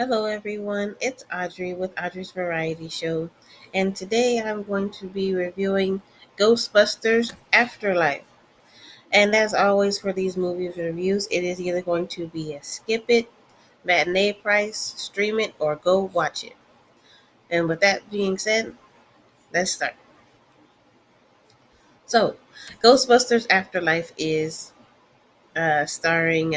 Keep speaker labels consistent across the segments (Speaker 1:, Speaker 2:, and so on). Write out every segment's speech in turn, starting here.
Speaker 1: Hello, everyone. It's Audrey with Audrey's Variety Show, and today I'm going to be reviewing Ghostbusters Afterlife. And as always, for these movie reviews, it is either going to be a skip it, matinee price, stream it, or go watch it. And with that being said, let's start. So, Ghostbusters Afterlife is starring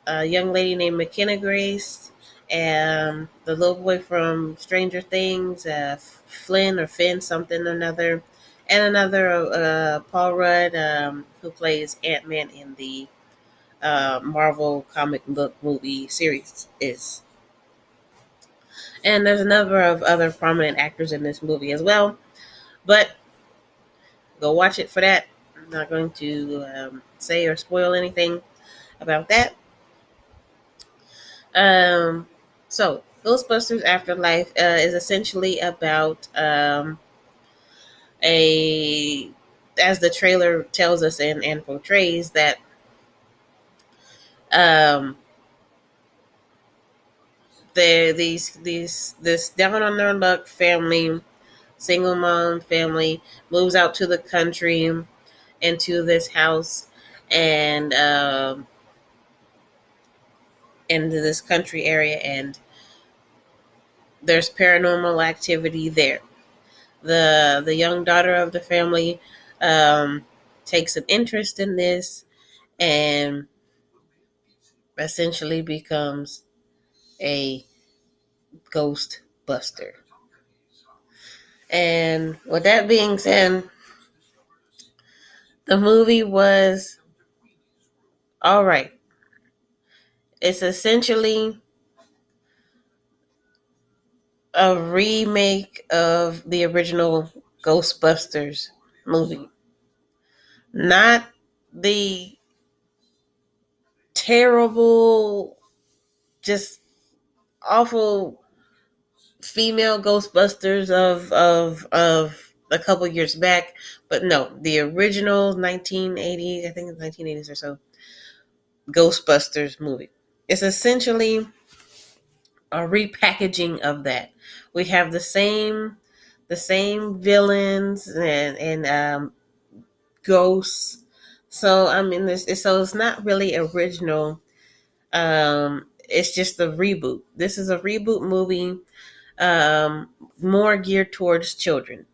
Speaker 1: a young lady named McKenna Grace, and the little boy from Stranger Things, Flynn or Finn, something or another, and another Paul Rudd, who plays Ant Man in the Marvel comic book movie series. And there's a number of other prominent actors in this movie as well, but go watch it for that. I'm not going to say or spoil anything about that. Um, so, Ghostbusters Afterlife is essentially about a, as the trailer tells us and portrays, that um, this down on their luck family, single mom family, moves out to the country into this house, and into this country area, and there's paranormal activity there. The young daughter of the family um, takes an interest in this and essentially becomes a ghost buster. And with that being said, the movie was all right. It's essentially a remake of the original Ghostbusters movie. Not the terrible, just awful female Ghostbusters of a couple years back, but no, the original 1980s, I think it's 1980s or so, Ghostbusters movie. It's essentially a repackaging of that. We have the same villains and ghosts. So I mean, so it's not really original. It's just a reboot. This is a reboot movie, more geared towards children,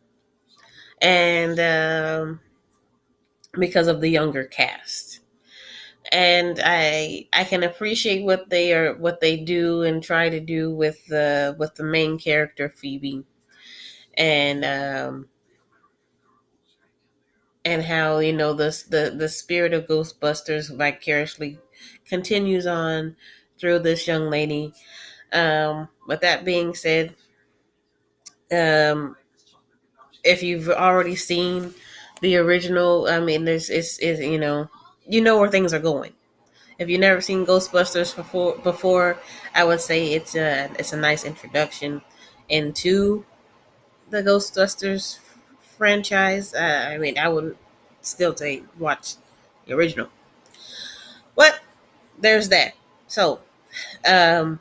Speaker 1: and because of the younger cast. And I can appreciate what they do and try to do with the main character Phoebe, and and how, the spirit of Ghostbusters vicariously continues on through this young lady. With that being said, um, if you've already seen the original, I mean, is you know where things are going. If you've never seen Ghostbusters before, I would say it's a nice introduction into the Ghostbusters franchise. I mean, I would still say watch the original, but there's that. So, um,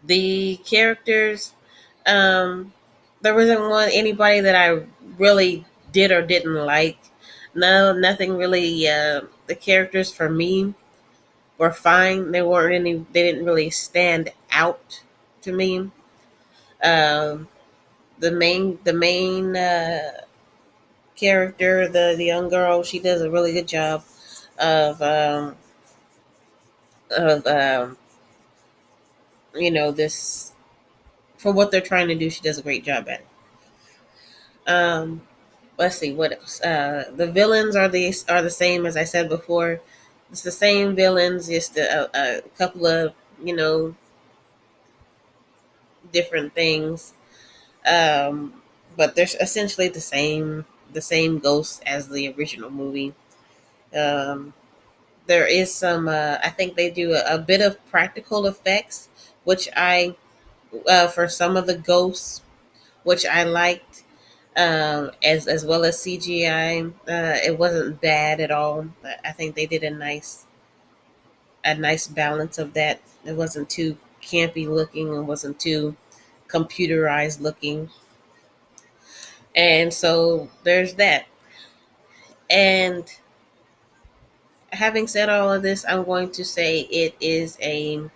Speaker 1: the characters, um, there wasn't anybody that I really did or didn't like. No, nothing really. The characters for me were fine. They weren't any. They didn't really stand out to me. Um, the main character, the young girl, she does a really good job of of this, for what they're trying to do. She does a great job at it. Um, let's see what else. The villains are the same as I said before. It's the same villains, just a couple of different things. But they're essentially the same ghosts as the original movie. Um, there is some. I think they do a bit of practical effects, which I for some of the ghosts, which I liked, as well as CGI. It wasn't bad at all. I think they did a nice a nice balance of that. It wasn't too campy looking. It wasn't too computerized looking. And so there's that. And having said all of this, I'm going to say it is a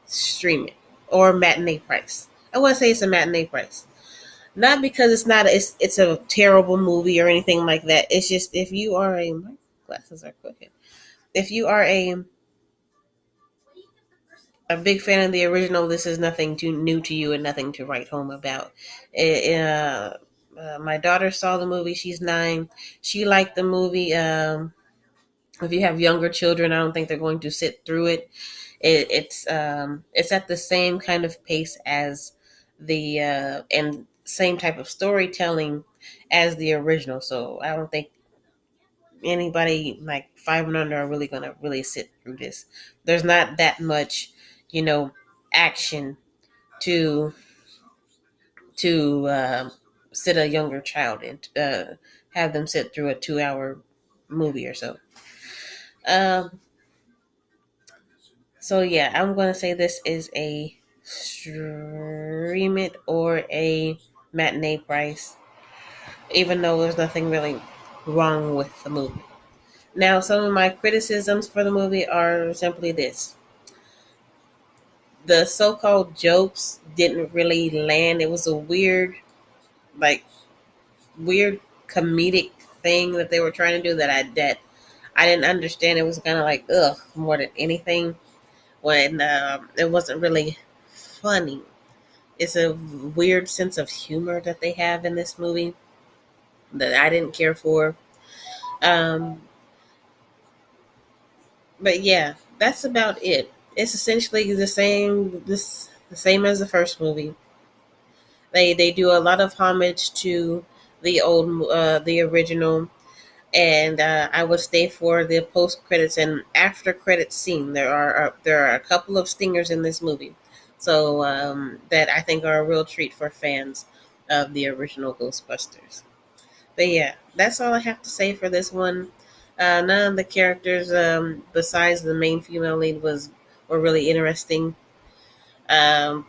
Speaker 1: streaming or matinee price. I want to say it's a matinee price. Not because it's not it's a terrible movie or anything like that. It's just if you are a my glasses are crooked. If you are a big fan of the original, this is nothing too new to you and nothing to write home about. My daughter saw the movie. She's 9. She liked the movie. If you have younger children, I don't think they're going to sit through it. It's at the same kind of pace as the and same type of storytelling as the original. So I don't think anybody like 5 and under are really gonna really sit through this. There's not that much, you know, action to to sit a younger child and have them sit through a 2 hour movie or so. Um, so yeah, I'm gonna say this is a stream it or a matinee price, even though there's nothing really wrong with the movie. Now, some of my criticisms for the movie are simply this: the so-called jokes didn't really land. It was a like weird comedic thing that they were trying to do that I didn't understand. It was kind of like ugh more than anything. When it wasn't really funny. It's a weird sense of humor that they have in this movie that I didn't care for. Um, but yeah, that's about it. It's essentially the same as the first movie. They do a lot of homage to the original, and I would stay for the post credits and after credits scene. There are a couple of stingers in this movie, so that I think are a real treat for fans of the original Ghostbusters. But yeah, that's all I have to say for this one. None of the characters, besides the main female lead, were really interesting. Um,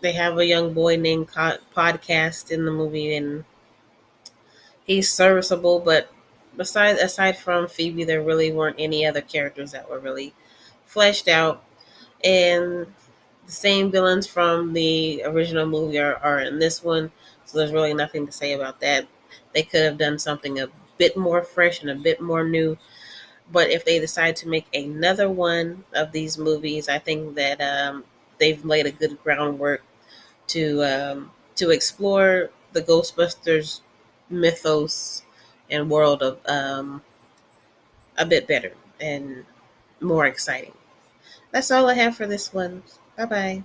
Speaker 1: they have a young boy named Podcast in the movie, and he's serviceable. But aside from Phoebe, there really weren't any other characters that were really fleshed out. And the same villains from the original movie are in this one, so there's really nothing to say about that. They could have done something a bit more fresh and a bit more new, but if they decide to make another one of these movies, I think that they've laid a good groundwork to explore the Ghostbusters mythos and world of a bit better and more exciting. That's all I have for this one. Bye bye.